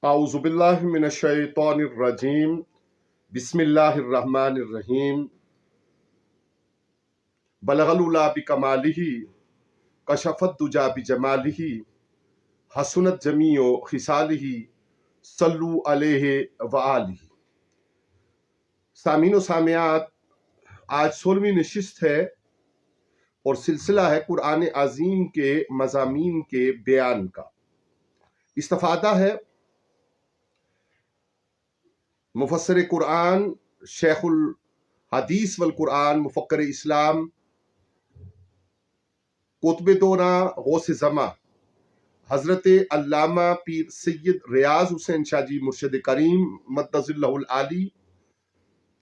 اعوذ باللہ من الشیطان الرجیم بسم اللہ الرحمن الرحیم بلغ العلا بکمالہ کشف الدجی بجمالہ حسنت جمیع خصالہ صلو علیہ وآلہ۔ سامعین و سامعات، آج 16ویں نشست ہے اور سلسلہ ہے قرآن عظیم کے مضامین کے بیان کا۔ استفادہ ہے مفسر قرآن، شیخ الحدیث والقرآن، مفکر اسلام، قطب دورہ، غوث زماں حضرت علامہ پیر سید ریاض حسین شاہ جی مرشد کریم مدظ اللہ العالی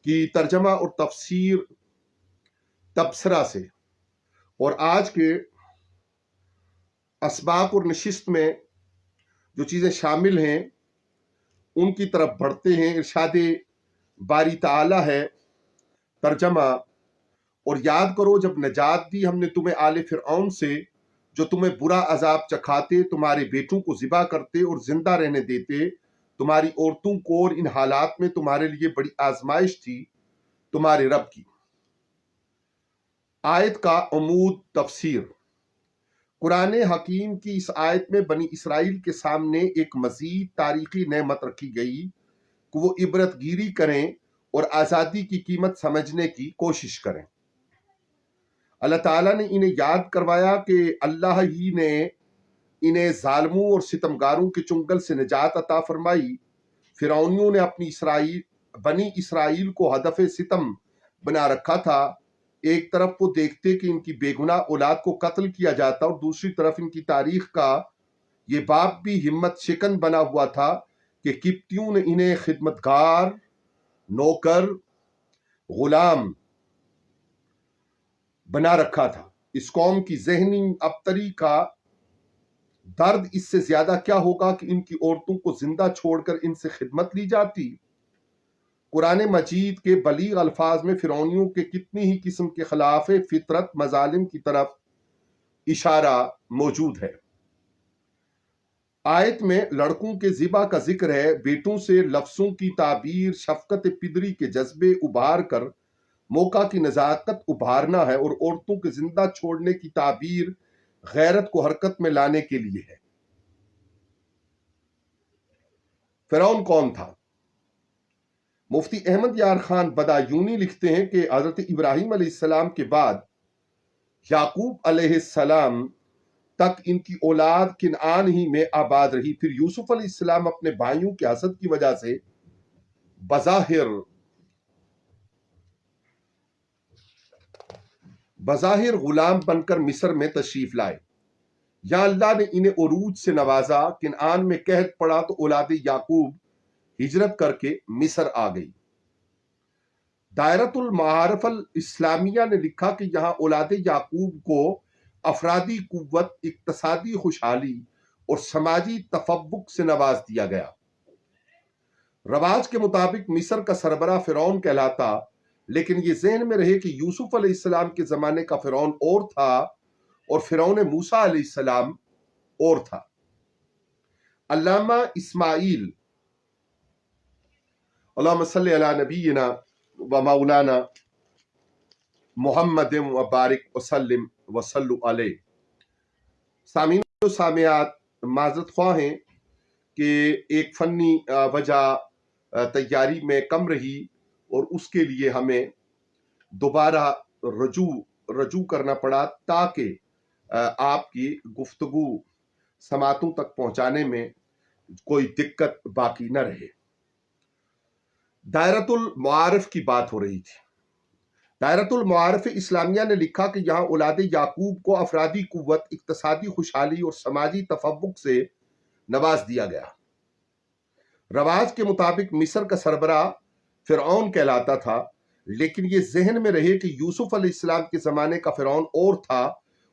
کی ترجمہ اور تفسیر تبصرہ سے، اور آج کے اسباق اور نشست میں جو چیزیں شامل ہیں ان کی طرف بڑھتے ہیں۔ ارشاد باری تعالی ہے ترجمہ: اور یاد کرو جب نجات دی ہم نے تمہیں آل فرعون سے، جو تمہیں برا عذاب چکھاتے، تمہارے بیٹوں کو ذبح کرتے اور زندہ رہنے دیتے، تمہاری عورتوں کو، اور ان حالات میں تمہارے لیے بڑی آزمائش تھی تمہارے رب کی۔ آیت کا عمود تفسیر۔ قرآن حکیم کی اس آیت میں بنی اسرائیل کے سامنے ایک مزید تاریخی نعمت رکھی گئی کہ وہ عبرت گیری کریں اور آزادی کی قیمت سمجھنے کی کوشش کریں۔ اللہ تعالیٰ نے انہیں یاد کروایا کہ اللہ ہی نے انہیں ظالموں اور ستمگاروں کے چنگل سے نجات عطا فرمائی۔ فرعونیوں نے بنی اسرائیل کو ہدف ستم بنا رکھا تھا۔ ایک طرف وہ دیکھتے کہ ان کی بے گناہ اولاد کو قتل کیا جاتا، اور دوسری طرف ان کی تاریخ کا یہ باب بھی ہمت شکن بنا ہوا تھا کہ قبطیوں نے انہیں خدمتگار، نوکر، غلام بنا رکھا تھا۔ اس قوم کی ذہنی ابتری کا درد اس سے زیادہ کیا ہوگا کہ ان کی عورتوں کو زندہ چھوڑ کر ان سے خدمت لی جاتی۔ قرآن مجید کے بلیغ الفاظ میں فرعونیوں کے کتنی ہی قسم کے خلاف فطرت مظالم کی طرف اشارہ موجود ہے۔ آیت میں لڑکوں کے ذبح کا ذکر ہے۔ بیٹوں سے لفظوں کی تعبیر شفقت پدری کے جذبے ابھار کر موقع کی نزاکت ابھارنا ہے، اور عورتوں کے زندہ چھوڑنے کی تعبیر غیرت کو حرکت میں لانے کے لیے ہے۔ فرعون کون تھا؟ مفتی احمد یار خان بدایونی لکھتے ہیں کہ حضرت ابراہیم علیہ السلام کے بعد یعقوب علیہ السلام تک ان کی اولاد کنعان ہی میں آباد رہی۔ پھر یوسف علیہ السلام اپنے بھائیوں کے حسد کی وجہ سے بظاہر غلام بن کر مصر میں تشریف لائے۔ یہاں اللہ نے انہیں عروج سے نوازا۔ کنعان میں قحط پڑا تو اولاد یعقوب ہجرت کر کے مصر آ گئی۔ دائرۃ المعارف الاسلامیہ نے لکھا کہ یہاں اولاد یعقوب کو افرادی قوت، اقتصادی خوشحالی اور سماجی تفوق سے نواز دیا گیا۔ رواج کے مطابق مصر کا سربراہ فرعون کہلاتا، لیکن یہ ذہن میں رہے کہ یوسف علیہ السلام کے زمانے کا فرعون اور تھا اور فرعون موسیٰ علیہ السلام اور تھا۔ علامہ اسماعیل اللہم صلی علی نبینا و مولانا محمد و بارک وسلم وصلو علیہ۔ سامعین و سامعات، معذرت خواہ ہیں کہ ایک فنی وجہ تیاری میں کم رہی، اور اس کے لیے ہمیں دوبارہ رجوع کرنا پڑا تاکہ آپ کی گفتگو سماعتوں تک پہنچانے میں کوئی دقت باقی نہ رہے۔ دائرۃ المعارف کی بات ہو رہی تھی۔ دائرۃ المعارف اسلامیہ نے لکھا کہ یہاں اولاد یعقوب کو افرادی قوت، اقتصادی خوشحالی اور سماجی تفوق سے نواز دیا گیا۔ رواج کے مطابق مصر کا سربراہ فرعون کہلاتا تھا، لیکن یہ ذہن میں رہے کہ یوسف علیہ السلام کے زمانے کا فرعون اور تھا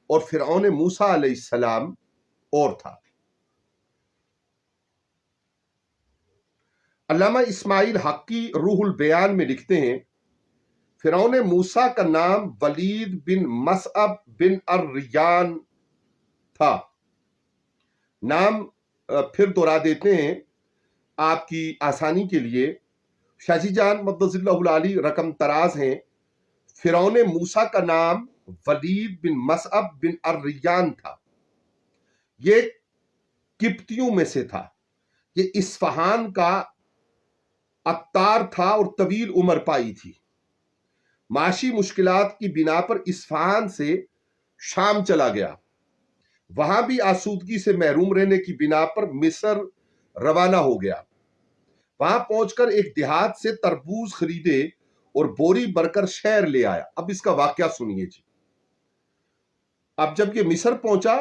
اور فرعون موسیٰ علیہ السلام اور تھا۔ علامہ اسماعیل حقی روح البیان میں لکھتے ہیں، فرعون موسیٰ کا نام ولید بن مصعب بن الریان تھا۔ نام پھر دہرا دیتے ہیں، آپ کی آسانی کے لیے شاہ جی جان مقدس اللہ العالی رقم تراز ہیں. فرعون موسیٰ کا نام ولید بن مصعب بن الریان تھا. یہ قبطیوں میں سے تھا. یہ اصفہان کا عطار تھا اور طویل عمر پائی تھی. معاشی مشکلات کی بنا پر اصفہان سے شام چلا گیا. وہاں بھی آسودگی سے محروم رہنے کی بنا پر مصر روانہ ہو گیا. وہاں پہنچ کر ایک دیہات سے تربوز خریدے اور بوری بھر کر شہر لے آیا. اب اس کا واقعہ سنیے جی. اب جب یہ مصر پہنچا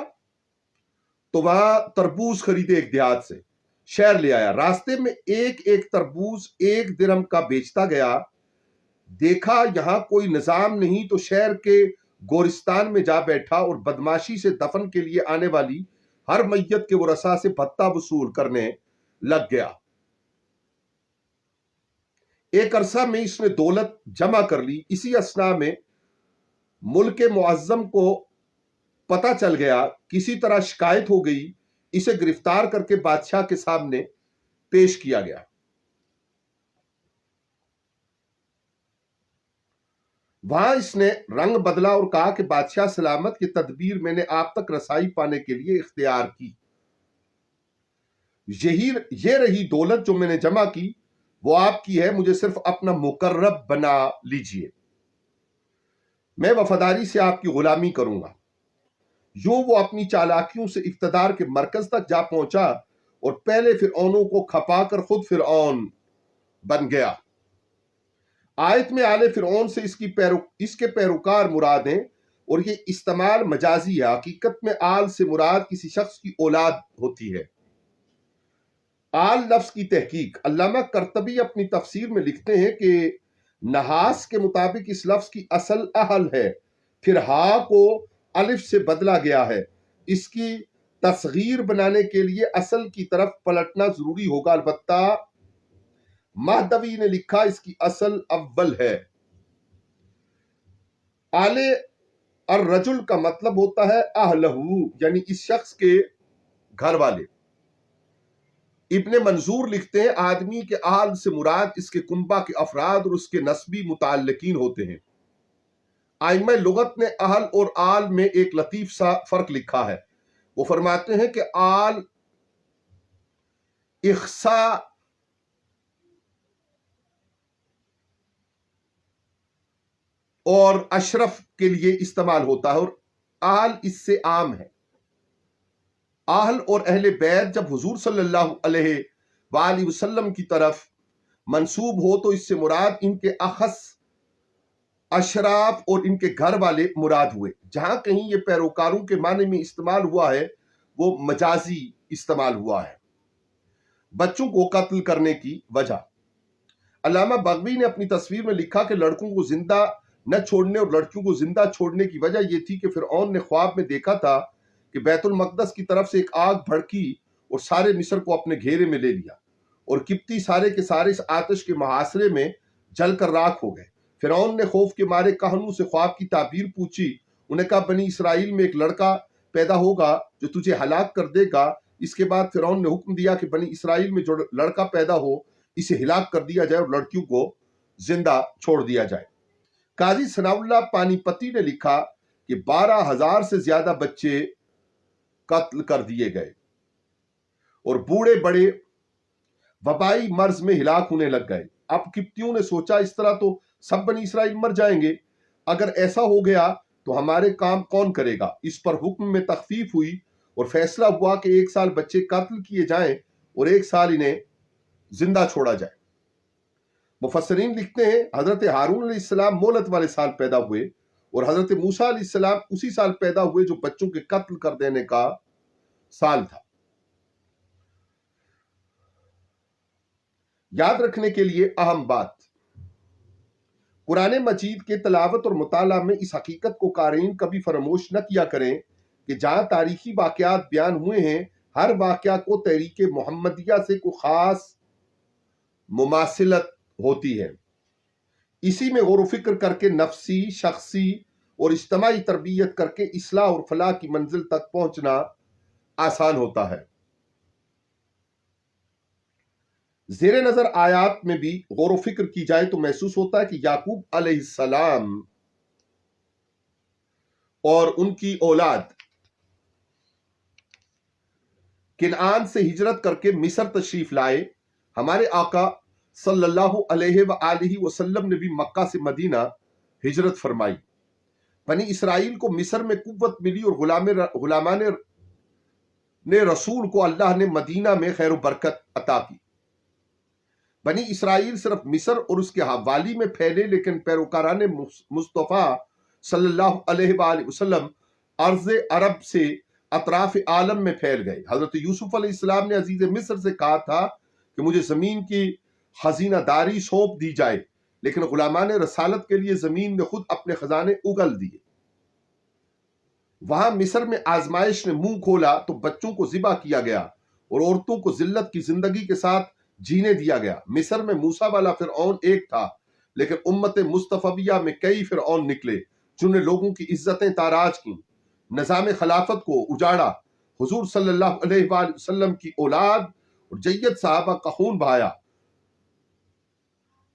تو وہاں تربوز خریدے ایک دیہات سے، شہر لے آیا. راستے میں ایک ایک تربوز 1 درہم کا بیچتا گیا. دیکھا یہاں کوئی نظام نہیں تو شہر کے گورستان میں جا بیٹھا اور بدماشی سے دفن کے لیے آنے والی ہر میت کے ورثاء سے بھتہ وصول کرنے لگ گیا. ایک عرصہ میں اس نے دولت جمع کر لی. اسی اثناء میں ملک معظم کو پتہ چل گیا. کسی طرح شکایت ہو گئی. اسے گرفتار کر کے بادشاہ کے سامنے پیش کیا گیا. وہاں اس نے رنگ بدلا اور کہا کہ بادشاہ سلامت کی تدبیر میں نے آپ تک رسائی پانے کے لیے اختیار کی. یہ رہی دولت جو میں نے جمع کی، وہ آپ کی ہے. مجھے صرف اپنا مقرب بنا لیجئے، میں وفاداری سے آپ کی غلامی کروں گا. یوں وہ اپنی چالاکیوں سے اقتدار کے مرکز تک جا پہنچا اور پہلے فرعونوں کو کھپا کر خود فرعون بن گیا. آیت میں آل فرعون سے اس کے پیروکار مراد ہیں اور یہ استعمال مجازی ہے. حقیقت میں آل سے مراد کسی شخص کی اولاد ہوتی ہے. آل لفظ کی تحقیق علامہ قرطبی اپنی تفسیر میں لکھتے ہیں کہ نحاس کے مطابق اس لفظ کی اصل اہل ہے، پھر ہا کو الف سے بدلا گیا ہے. اس کی تصغیر بنانے کے لیے اصل کی طرف پلٹنا ضروری ہوگا. البتہ مہدوی نے لکھا اس کی اصل اول ہے. آل الرجل کا مطلب ہوتا ہے اہلہ، یعنی اس شخص کے گھر والے. ابن منظور لکھتے ہیں آدمی کے آل سے مراد اس کے کنبہ کے افراد اور اس کے نسبی متعلقین ہوتے ہیں. ائمہ لغت نے اہل اور آل میں ایک لطیف سا فرق لکھا ہے. وہ فرماتے ہیں کہ آل اخصا اور اشرف کے لیے استعمال ہوتا ہے اور آل اس سے عام ہے. اہل اور اہل بیت جب حضور صلی اللہ علیہ وآلہ وسلم کی طرف منسوب ہو تو اس سے مراد ان کے اخص اشراف اور ان کے گھر والے مراد ہوئے. جہاں کہیں یہ پیروکاروں کے معنی میں استعمال ہوا ہے وہ مجازی استعمال ہوا ہے. بچوں کو قتل کرنے کی وجہ علامہ بغوی نے اپنی تصویر میں لکھا کہ لڑکوں کو زندہ نہ چھوڑنے اور لڑکیوں کو زندہ چھوڑنے کی وجہ یہ تھی کہ فرعون نے خواب میں دیکھا تھا کہ بیت المقدس کی طرف سے ایک آگ بھڑکی اور سارے مصر کو اپنے گھیرے میں لے لیا اور قبطی سارے کے سارے اس آتش کے محاصرے میں جل کر راکھ ہو گئے. فرعون نے خوف کے مارے کہنوں سے خواب کی تعبیر پوچھی. انہیں کہا بنی اسرائیل میں ایک لڑکا پیدا ہوگا جو تجھے ہلاک کر دے گا. اس کے بعد فرعون نے حکم دیا کہ بنی اسرائیل میں جو لڑکا پیدا ہو اسے ہلاک کر دیا جائے اور لڑکیوں کو زندہ چھوڑ دیا جائے. قاضی ثناء اللہ پانی پتی نے لکھا کہ 12,000 سے زیادہ بچے قتل کر دیے گئے اور بوڑھے بڑے وبائی مرض میں ہلاک ہونے لگ گئے. اب قبطیوں نے سوچا اس طرح تو سب بنی اسرائیل مر جائیں گے. اگر ایسا ہو گیا تو ہمارے کام کون کرے گا؟ اس پر حکم میں تخفیف ہوئی اور فیصلہ ہوا کہ 1 سال بچے قتل کیے جائیں اور 1 سال انہیں زندہ چھوڑا جائے. مفسرین لکھتے ہیں حضرت ہارون علیہ السلام مولت والے سال پیدا ہوئے اور حضرت موسیٰ علیہ السلام اسی سال پیدا ہوئے جو بچوں کے قتل کر دینے کا سال تھا. یاد رکھنے کے لیے اہم بات، قرآن مجید کے تلاوت اور مطالعہ میں اس حقیقت کو قارئین کبھی فراموش نہ کیا کریں کہ جہاں تاریخی واقعات بیان ہوئے ہیں ہر واقعہ کو تحریک محمدیہ سے کوئی خاص مماثلت ہوتی ہے. اسی میں غور و فکر کر کے نفسی، شخصی اور اجتماعی تربیت کر کے اصلاح اور فلاح کی منزل تک پہنچنا آسان ہوتا ہے. زیر نظر آیات میں بھی غور و فکر کی جائے تو محسوس ہوتا ہے کہ یعقوب علیہ السلام اور ان کی اولاد کنعان سے ہجرت کر کے مصر تشریف لائے. ہمارے آقا صلی اللہ علیہ وآلہ وسلم نے بھی مکہ سے مدینہ ہجرت فرمائی. بنی اسرائیل کو مصر میں قوت ملی اور غلامان رسول کو اللہ نے مدینہ میں خیر و برکت عطا کی. بنی اسرائیل صرف مصر اور اس کے حوالی میں پھیلے، لیکن پیروکاران مصطفیٰ صلی اللہ علیہ وآلہ وسلم ارض عرب سے اطراف عالم میں پھیل گئے. حضرت یوسف علیہ السلام نے عزیز مصر سے کہا تھا کہ مجھے زمین کی خزینہ داری سونپ دی جائے، لیکن غلامان رسالت کے لیے زمین نے خود اپنے خزانے اگل دیے. وہاں مصر میں آزمائش نے منہ کھولا تو بچوں کو ذبح کیا گیا اور عورتوں کو ذلت کی زندگی کے ساتھ جینے دیا گیا. مصر میں موسیٰ والا فرعون ایک تھا، لیکن امت مصطفیہ میں کئی فرعون نکلے جنہوں نے لوگوں کی عزتیں تاراج کی، نظام خلافت کو اجاڑا، حضور صلی اللہ علیہ وآلہ وسلم کی اولاد اور جید صحابہ کا خون بہایا،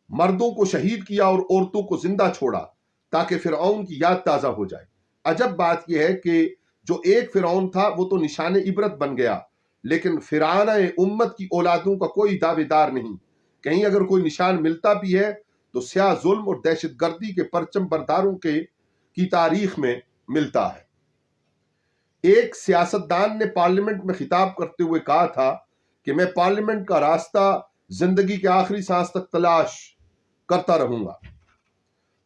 مردوں کو شہید کیا اور عورتوں کو زندہ چھوڑا تاکہ فرعون کی یاد تازہ ہو جائے. عجب بات یہ ہے کہ جو ایک فرعون تھا وہ تو نشان عبرت بن گیا، لیکن فرعونہ امت کی اولادوں کا کوئی دعوے دار نہیں. کہیں اگر کوئی نشان ملتا بھی ہے تو سیاہ ظلم اور دہشت گردی کے پرچم برداروں کی تاریخ میں ملتا ہے. ایک سیاستدان نے پارلیمنٹ میں خطاب کرتے ہوئے کہا تھا کہ میں پارلیمنٹ کا راستہ زندگی کے آخری سانس تک تلاش کرتا رہوں گا.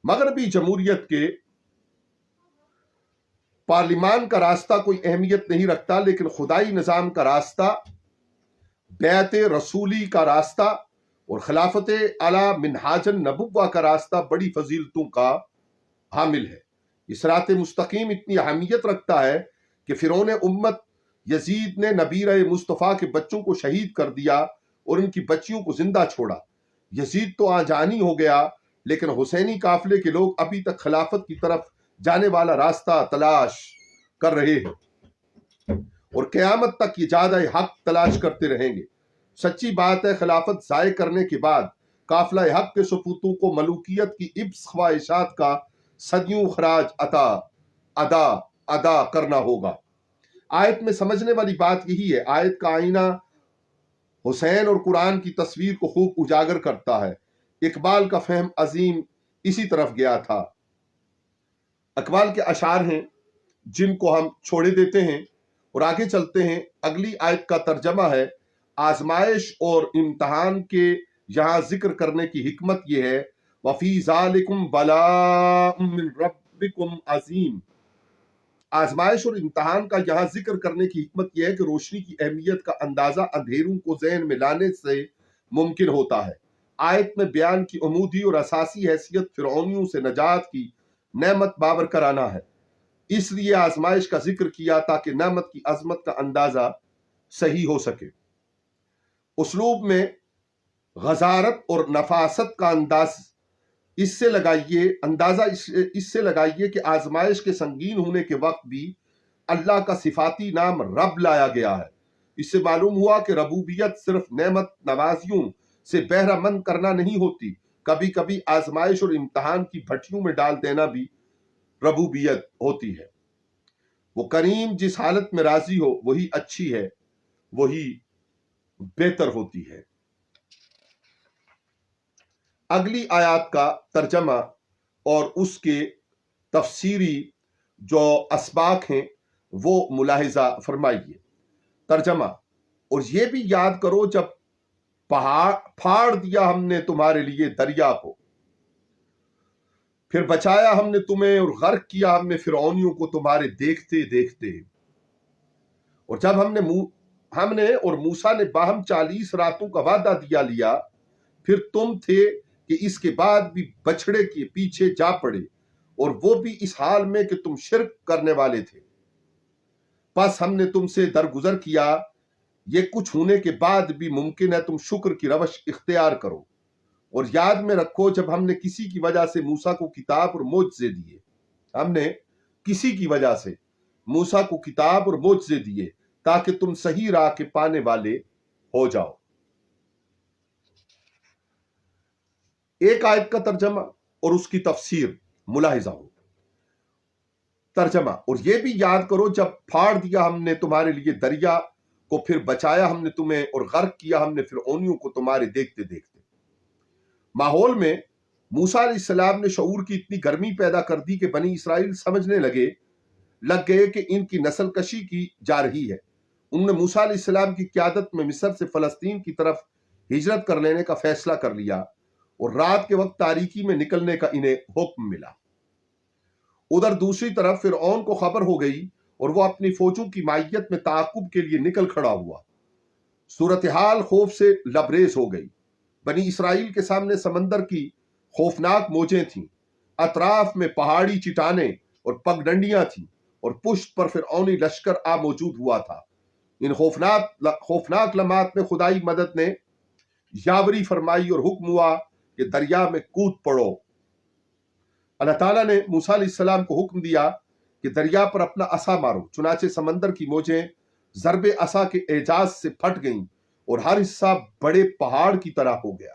مغربی جمہوریت کے پارلیمان کا راستہ کوئی اہمیت نہیں رکھتا، لیکن خدائی نظام کا راستہ، بیعت رسولی کا راستہ اور خلافت علی منہاج النبوہ کا راستہ بڑی فضیلتوں کا حامل ہے. اس صراط مستقیم اتنی اہمیت رکھتا ہے کہ فرعون امت یزید نے نبیرہ مصطفیٰ کے بچوں کو شہید کر دیا اور ان کی بچیوں کو زندہ چھوڑا. یزید تو آجانی ہو گیا، لیکن حسینی قافلے کے لوگ ابھی تک خلافت کی طرف جانے والا راستہ تلاش کر رہے ہیں اور قیامت تک یہ زیادہ حق تلاش کرتے رہیں گے. سچی بات ہے، خلافت ضائع کرنے کے بعد قافلہ حق کے سپوتوں کو ملوکیت کی ابس خواہشات کا صدیوں خراج ادا کرنا ہوگا. آیت میں سمجھنے والی بات یہی ہے. آیت کا آئینہ حسین اور قرآن کی تصویر کو خوب اجاگر کرتا ہے. اقبال کا فہم عظیم اسی طرف گیا تھا. اقبال کے اشعار ہیں جن کو ہم چھوڑے دیتے ہیں اور آگے چلتے ہیں. اگلی آیت کا ترجمہ ہے: آزمائش اور امتحان کے یہاں ذکر کرنے کی حکمت یہ ہے، وَفِي ذَلِكُمْ بَلَاءٌ مِّن رَبِّكُمْ عَظِيمٌ. آزمائش اور امتحان کا یہاں ذکر کرنے کی حکمت یہ ہے کہ روشنی کی اہمیت کا اندازہ اندھیروں کو ذہن میں لانے سے ممکن ہوتا ہے. آیت میں بیان کی عمودی اور اساسی حیثیت فرعونیوں سے نجات کی نعمت بابر کرانا ہے. اس لیے آزمائش کا ذکر کیا تاکہ نعمت کی عظمت کا اندازہ صحیح ہو سکے. اسلوب میں غزارت اور نفاست کا اندازہ اس سے لگائیے کہ آزمائش کے سنگین ہونے کے وقت بھی اللہ کا صفاتی نام رب لایا گیا ہے. اس سے معلوم ہوا کہ ربوبیت صرف نعمت نوازیوں سے بہرہ مند کرنا نہیں ہوتی، کبھی کبھی آزمائش اور امتحان کی بھٹیوں میں ڈال دینا بھی ربوبیت ہوتی ہے. وہ کریم جس حالت میں راضی ہو وہی اچھی ہے، وہی بہتر ہوتی ہے. اگلی آیات کا ترجمہ اور اس کے تفسیری جو اسباق ہیں وہ ملاحظہ فرمائیے. ترجمہ: اور یہ بھی یاد کرو جب پھاڑ دیا ہم نے تمہارے لیے دریا کو، پھر بچایا ہم نے تمہیں اور غرق کیا ہم نے فرعونیوں کو تمہارے دیکھتے دیکھتے. اور جب ہم نے اور موسیٰ نے باہم 40 راتوں کا وعدہ لیا، پھر تم تھے کہ اس کے بعد بھی بچڑے کے پیچھے جا پڑے، اور وہ بھی اس حال میں کہ تم شرک کرنے والے تھے. پس ہم نے تم سے درگزر کیا. یہ کچھ ہونے کے بعد بھی ممکن ہے تم شکر کی روش اختیار کرو. اور یاد میں رکھو جب ہم نے کسی کی وجہ سے موسیٰ کو کتاب اور معجزے دیے، ہم نے کسی کی وجہ سے موسیٰ کو کتاب اور معجزے دیے تاکہ تم صحیح راہ کے پانے والے ہو جاؤ. ایک آیت کا ترجمہ اور اس کی تفسیر ملاحظہ ہو۔ ترجمہ: اور یہ بھی یاد کرو جب پھاڑ دیا ہم نے تمہارے لیے دریا کو، پھر بچایا ہم نے تمہیں، اور غرق کیا ہم نے فرعونیوں کو تمہارے دیکھتے دیکھتے۔ ماحول میں موسیٰ علیہ السلام نے شعور کی اتنی گرمی پیدا کر دی کہ بنی اسرائیل سمجھنے لگ گئے کہ ان کی نسل کشی کی جا رہی ہے۔ انہوں نے موسیٰ علیہ السلام کی قیادت میں مصر سے فلسطین کی طرف ہجرت کر لینے کا فیصلہ کر لیا، اور رات کے وقت تاریکی میں نکلنے کا انہیں حکم ملا۔ ادھر دوسری طرف فرعون کو خبر ہو گئی اور وہ اپنی فوجوں کی معیت میں تعاقب کے لیے نکل کھڑا ہوا۔ صورتحال خوف سے لبریز ہو گئی۔ بنی اسرائیل کے سامنے سمندر کی خوفناک موجیں تھیں، اطراف میں پہاڑی چٹانیں اور پگڈنڈیاں تھیں، اور پشت پر فرعونی لشکر موجود ہوا تھا۔ ان خوفناک لمحات میں خدائی مدد نے یاوری فرمائی اور حکم ہوا کہ دریا میں کود پڑو۔ اللہ تعالیٰ نے موسیٰ علیہ السلام کو حکم دیا کہ دریا پر اپنا عصا مارو، چنانچہ سمندر کی موجیں ضرب عصا کے اعجاز سے پھٹ گئیں اور ہر حصہ بڑے پہاڑ کی طرح ہو گیا۔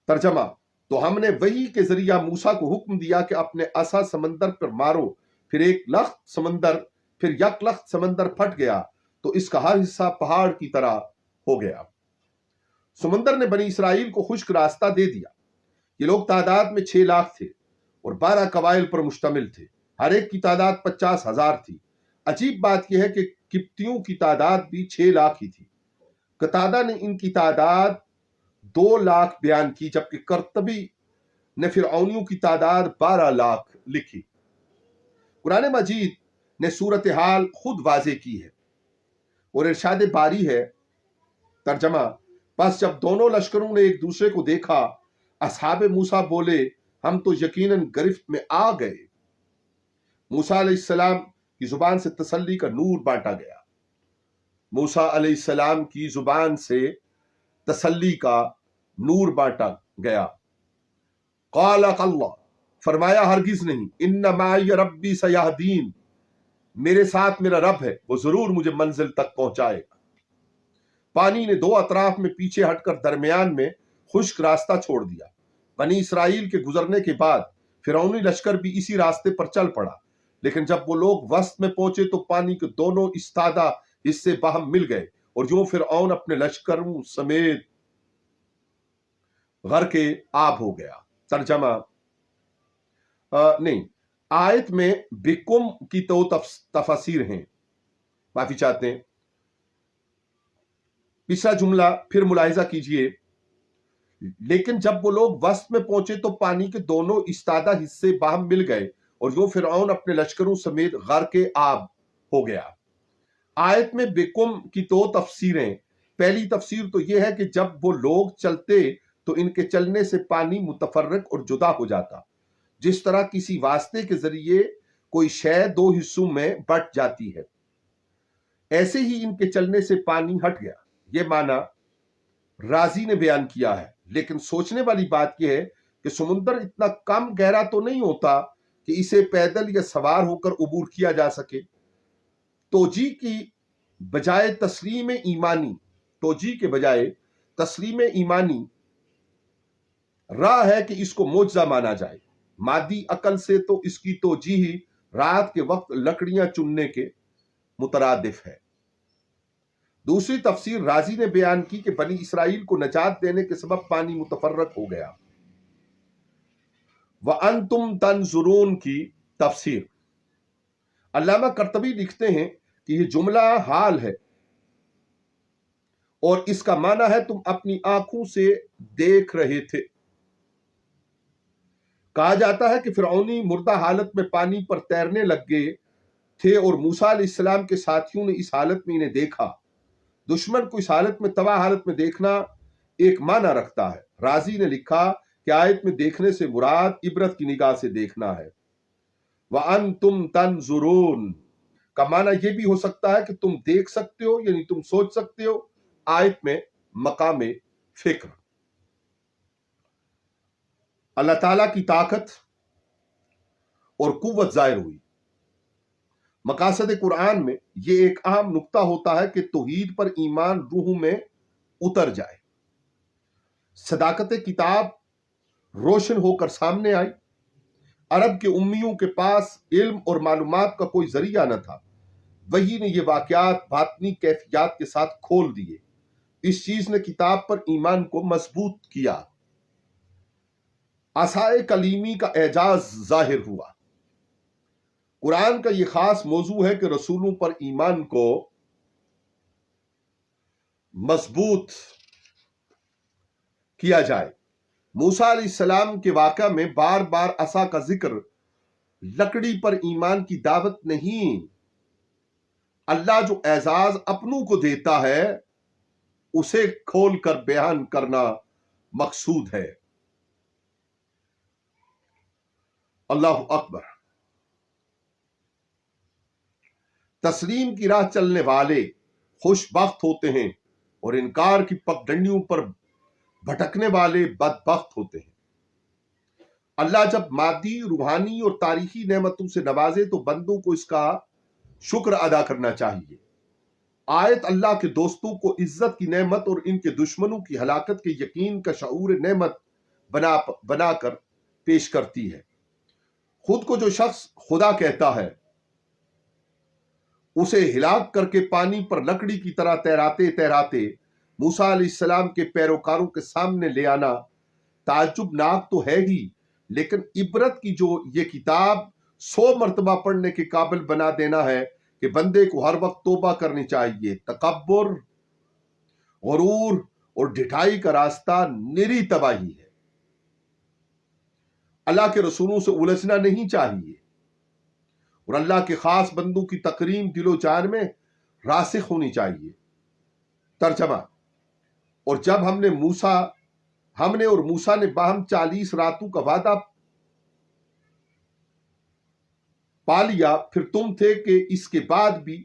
ترجمہ: تو ہم نے وحی کے ذریعہ موسیٰ کو حکم دیا کہ اپنے عصا سمندر پر مارو، پھر یک لخت سمندر پھٹ گیا تو اس کا ہر حصہ پہاڑ کی طرح ہو گیا۔ سمندر نے بنی اسرائیل کو خشک راستہ دے دیا۔ یہ لوگ تعداد میں 6 لاکھ تھے اور 12 قبائل پر مشتمل تھے۔ ہر ایک کی تعداد 50,000 تھی۔ عجیب بات یہ ہے کہ قبطیوں کی تعداد بھی 6 لاکھ ہی تھی۔ قتادہ نے ان کی تعداد 2 لاکھ بیان کی، جبکہ قرطبی نے فرعونیوں کی تعداد 12 لاکھ لکھی۔ قرآن مجید نے صورتحال خود واضح کی ہے اور ارشاد باری ہے۔ ترجمہ: پس جب دونوں لشکروں نے ایک دوسرے کو دیکھا، اصحاب موسیٰ بولے، ہم تو یقیناً گرفت میں آ گئے۔ موسیٰ علیہ السلام کی زبان سے تسلی کا نور بانٹا گیا۔ موسیٰ علیہ السلام کی زبان سے تسلی کا نور بانٹا گیا۔ قال اللہ، فرمایا ہرگز نہیں، ان معی ربی سیہدین، میرے ساتھ میرا رب ہے، وہ ضرور مجھے منزل تک پہنچائے گا۔ پانی نے 2 اطراف میں پیچھے ہٹ کر درمیان میں خشک راستہ چھوڑ دیا۔ بنی اسرائیل کے گزرنے کے بعد فرعونی لشکر بھی اسی راستے پر چل پڑا، لیکن جب وہ لوگ وسط میں پہنچے تو پانی کے دونوں استادہ حصے باہم مل گئے، اور جو فرعون اپنے لشکروں سمیت غرق آب ہو گیا۔ ترجمہ: نہیں، آیت میں بکم کی 2 تفاسیر ہیں، معافی چاہتے ہیں۔ پچھلا جملہ پھر ملاحظہ کیجئے، لیکن جب وہ لوگ وسط میں پہنچے تو پانی کے دونوں استادہ حصے باہم مل گئے، اور جو فرعون اپنے لشکروں سمیت غرق آب ہو گیا۔ آیت میں بکم کی 2 تفسیریں۔ پہلی تفسیر تو یہ ہے کہ جب وہ لوگ چلتے تو ان کے چلنے سے پانی متفرق اور جدا ہو جاتا، جس طرح کسی واسطے کے ذریعے کوئی شے 2 حصوں میں بٹ جاتی ہے، ایسے ہی ان کے چلنے سے پانی ہٹ گیا۔ یہ معنی رازی نے بیان کیا ہے، لیکن سوچنے والی بات یہ ہے کہ سمندر اتنا کم گہرا تو نہیں ہوتا کہ اسے پیدل یا سوار ہو کر عبور کیا جا سکے۔ توجیہ کے بجائے تسلیم ایمانی راہ ہے کہ اس کو معجزہ مانا جائے۔ مادی عقل سے تو اس کی توجیہ رات کے وقت لکڑیاں چننے کے مترادف ہے۔ دوسری تفسیر رازی نے بیان کی کہ بنی اسرائیل کو نجات دینے کے سبب پانی متفرق ہو گیا۔ وَأَنْتُمْ تَنْظُرُونَ کی تفسیر۔ علامہ قرطبی لکھتے ہیں کہ یہ جملہ حال ہے اور اس کا معنی ہے تم اپنی آنکھوں سے دیکھ رہے تھے۔ کہا جاتا ہے کہ فرعونی مردہ حالت میں پانی پر تیرنے لگ گئے تھے اور موسیٰ علیہ السلام کے ساتھیوں نے اس حالت میں انہیں دیکھا۔ دشمن کو اس حالت میں تباہ حالت میں دیکھنا ایک معنی رکھتا ہے۔ رازی نے لکھا کہ آیت میں دیکھنے سے مراد عبرت کی نگاہ سے دیکھنا ہے۔ وَأَنْتُمْ تَنْظُرُونَ کا معنی یہ بھی ہو سکتا ہے کہ تم دیکھ سکتے ہو، یعنی تم سوچ سکتے ہو۔ آیت میں مقام فکر۔ اللہ تعالیٰ کی طاقت اور قوت ظاہر ہوئی۔ مقاصد قرآن میں یہ ایک اہم نقطہ ہوتا ہے کہ توحید پر ایمان روح میں اتر جائے۔ صداقت کتاب روشن ہو کر سامنے آئی۔ عرب کے امیوں کے پاس علم اور معلومات کا کوئی ذریعہ نہ تھا۔ وحی نے یہ واقعات باطنی کیفیات کے ساتھ کھول دیے۔ اس چیز نے کتاب پر ایمان کو مضبوط کیا۔ عصائے کلیمی کا اعجاز ظاہر ہوا۔ قرآن کا یہ خاص موضوع ہے کہ رسولوں پر ایمان کو مضبوط کیا جائے۔ موسیٰ علیہ السلام کے واقعہ میں بار بار عصا کا ذکر لکڑی پر ایمان کی دعوت نہیں، اللہ جو اعزاز اپنوں کو دیتا ہے اسے کھول کر بیان کرنا مقصود ہے۔ اللہ اکبر۔ تسلیم کی راہ چلنے والے خوش بخت ہوتے ہیں اور انکار کی پگڈنڈیوں پر بھٹکنے والے بدبخت ہوتے ہیں۔ اللہ جب مادی، روحانی اور تاریخی نعمتوں سے نوازے تو بندوں کو اس کا شکر ادا کرنا چاہیے۔ آیت اللہ کے دوستوں کو عزت کی نعمت اور ان کے دشمنوں کی ہلاکت کے یقین کا شعور نعمت بنا کر پیش کرتی ہے۔ خود کو جو شخص خدا کہتا ہے اسے ہلاک کر کے پانی پر لکڑی کی طرح تیراتے تیراتے موسیٰ علیہ السلام کے پیروکاروں کے سامنے لے آنا تعجب ناک تو ہے ہی، لیکن عبرت کی جو یہ کتاب 100 مرتبہ پڑھنے کے قابل بنا دینا ہے کہ بندے کو ہر وقت توبہ کرنی چاہیے۔ تکبر، غرور اور ڈھٹائی کا راستہ نری تباہی ہے۔ اللہ کے رسولوں سے الجھنا نہیں چاہیے اور اللہ کے خاص بندوں کی تکریم دل و جان میں راسخ ہونی چاہیے۔ ترجمہ: اور جب ہم نے اور موسیٰ نے باہم 40 راتوں کا وعدہ پا لیا، پھر تم تھے کہ اس کے بعد بھی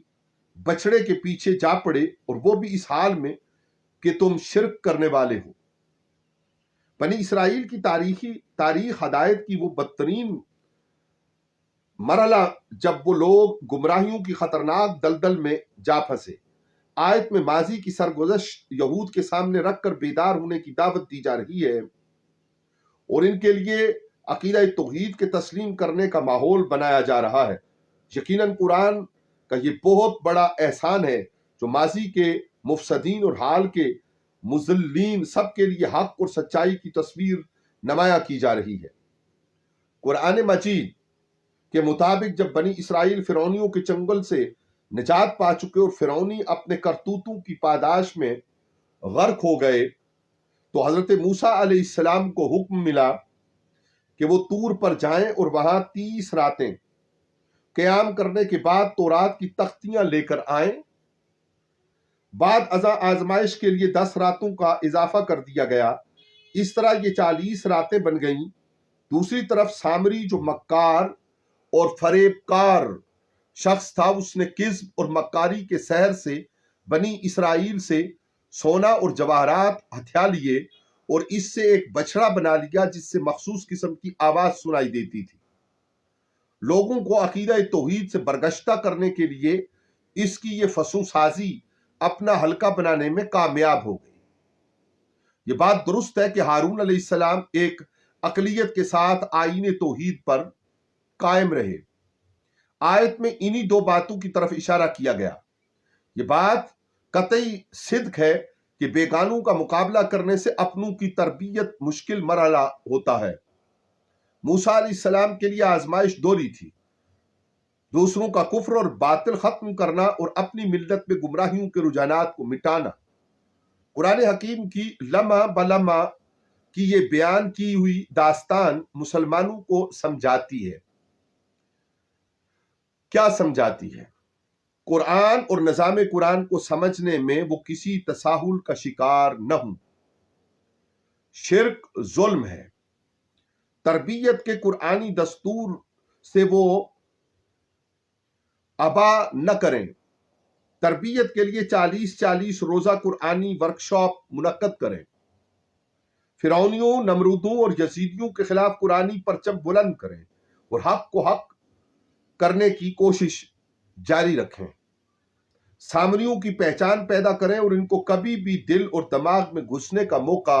بچڑے کے پیچھے جا پڑے، اور وہ بھی اس حال میں کہ تم شرک کرنے والے ہو۔ بنی اسرائیل کی تاریخ ہدایت کی وہ بدترین مرحلہ جب وہ لوگ گمراہیوں کی خطرناک دلدل میں جا پھنسے۔ آیت میں ماضی کی سرگزشت یہود کے سامنے رکھ کر بیدار ہونے کی دعوت دی جا رہی ہے اور ان کے لیے عقیدہ توحید کے تسلیم کرنے کا ماحول بنایا جا رہا ہے۔ یقیناً قرآن کا یہ بہت بڑا احسان ہے جو ماضی کے مفسدین اور حال کے مضلین سب کے لیے حق اور سچائی کی تصویر نمایاں کی جا رہی ہے۔ قرآن مجید کے مطابق جب بنی اسرائیل فرعونیوں کے چنگل سے نجات پا چکے اور فرعونی اپنے کرتوتوں کی پاداش میں غرق ہو گئے تو حضرت موسیٰ علیہ السلام کو حکم ملا کہ وہ طور پر جائیں اور وہاں 30 راتیں قیام کرنے کے بعد تورات کی تختیاں لے کر آئیں۔ بعد ازاں آزمائش کے لیے 10 راتوں کا اضافہ کر دیا گیا۔ اس طرح یہ 40 راتیں بن گئیں۔ دوسری طرف سامری جو مکار اور فریب کار شخص تھا، اس نے کذب اور مکاری کے سحر سے بنی اسرائیل سے سونا اور جواہرات ہتھیا لیے اور اس سے ایک بچڑا بنا لیا جس سے مخصوص قسم کی آواز سنائی دیتی تھی۔ لوگوں کو عقیدہ توحید سے برگشتہ کرنے کے لیے اس کی یہ فسوں سازی اپنا حلقہ بنانے میں کامیاب ہو گئی۔ یہ بات درست ہے کہ ہارون علیہ السلام ایک اقلیت کے ساتھ آئین توحید پر قائم رہے۔ آیت میں انہی 2 باتوں کی طرف اشارہ کیا گیا۔ یہ بات قطعی صدق ہے کہ بیگانوں کا مقابلہ کرنے سے اپنوں کی تربیت مشکل مرحلہ ہوتا ہے۔ موسیٰ علیہ السلام کے لیے آزمائش دوہری تھی، دوسروں کا کفر اور باطل ختم کرنا اور اپنی ملت میں گمراہیوں کے رجحانات کو مٹانا۔ قرآن حکیم کی لمحہ بلمحہ کی یہ بیان کی ہوئی داستان مسلمانوں کو سمجھاتی ہے۔ کیا سمجھاتی ہے؟ قرآن اور نظام قرآن کو سمجھنے میں وہ کسی تساہل کا شکار نہ ہوں۔ شرک ظلم ہے۔ تربیت کے قرآنی دستور سے وہ ابا نہ کریں۔ تربیت کے لیے 40 روزہ قرآنی ورکشاپ منعقد کریں۔ فرعونیوں، نمرودوں اور یزیدیوں کے خلاف قرآنی پرچم بلند کریں اور حق کو حق کرنے کی کوشش جاری رکھیں۔ سامریوں کی پہچان پیدا کریں اور ان کو کبھی بھی دل اور دماغ میں گھسنے کا موقع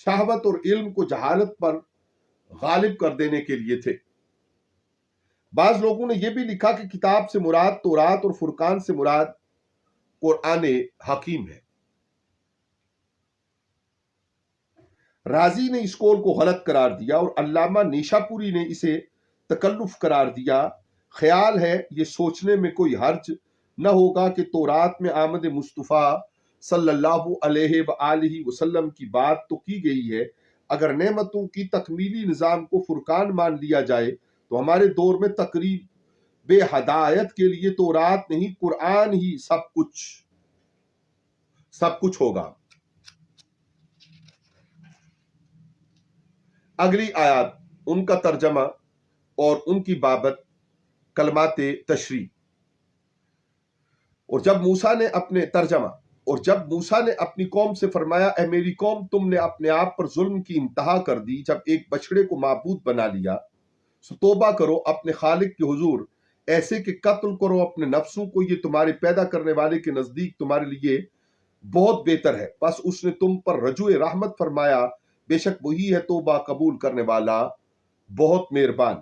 شہوت اور علم کو جہالت پر غالب کر دینے کے لیے تھے۔ بعض لوگوں نے یہ بھی لکھا کہ کتاب سے مراد تورات اور فرقان سے مراد قرآن حکیم ہے۔ رازی نے اس قول کو غلط قرار دیا اور علامہ نیشاپوری نے اسے تکلف قرار دیا۔ خیال ہے یہ سوچنے میں کوئی حرج نہ ہوگا کہ تورات میں آمد مصطفیٰ صلی اللہ علیہ وآلہ وسلم کی بات تو کی گئی ہے، اگر نعمتوں کی تکمیلی نظام کو فرقان مان لیا جائے تو ہمارے دور میں تقریب ہدایت کے لیے تورات نہیں قرآن ہی سب کچھ ہوگا۔ اگلی آیات ان کا ترجمہ اور ان کی بابت کلمات تشریح۔ اور جب موسیٰ نے اپنی قوم سے فرمایا اے میری قوم تم نے اپنے آپ پر ظلم کی انتہا کر دی جب ایک بچڑے کو معبود بنا لیا، سو توبہ کرو اپنے خالق کے حضور ایسے کہ قتل کرو اپنے نفسوں کو، یہ تمہارے پیدا کرنے والے کے نزدیک تمہارے لیے بہت بہتر ہے، بس اس نے تم پر رجوع رحمت فرمایا، بے شک وہی ہے توبہ قبول کرنے والا بہت مہربان۔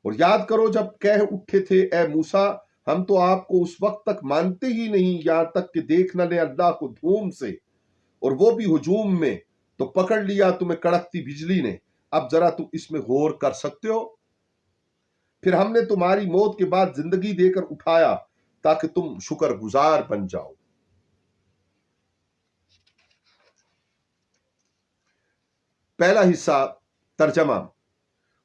اور یاد کرو جب کہہ اٹھے تھے اے موسیٰ ہم تو آپ کو اس وقت تک مانتے ہی نہیں یہاں تک کہ دیکھ نہ لیں اللہ کو دھوم سے، اور وہ بھی ہجوم میں، تو پکڑ لیا تمہیں کڑکتی بجلی نے، اب ذرا تم اس میں غور کر سکتے ہو؟ پھر ہم نے تمہاری موت کے بعد زندگی دے کر اٹھایا تاکہ تم شکر گزار بن جاؤ۔ پہلا حصہ ترجمہ۔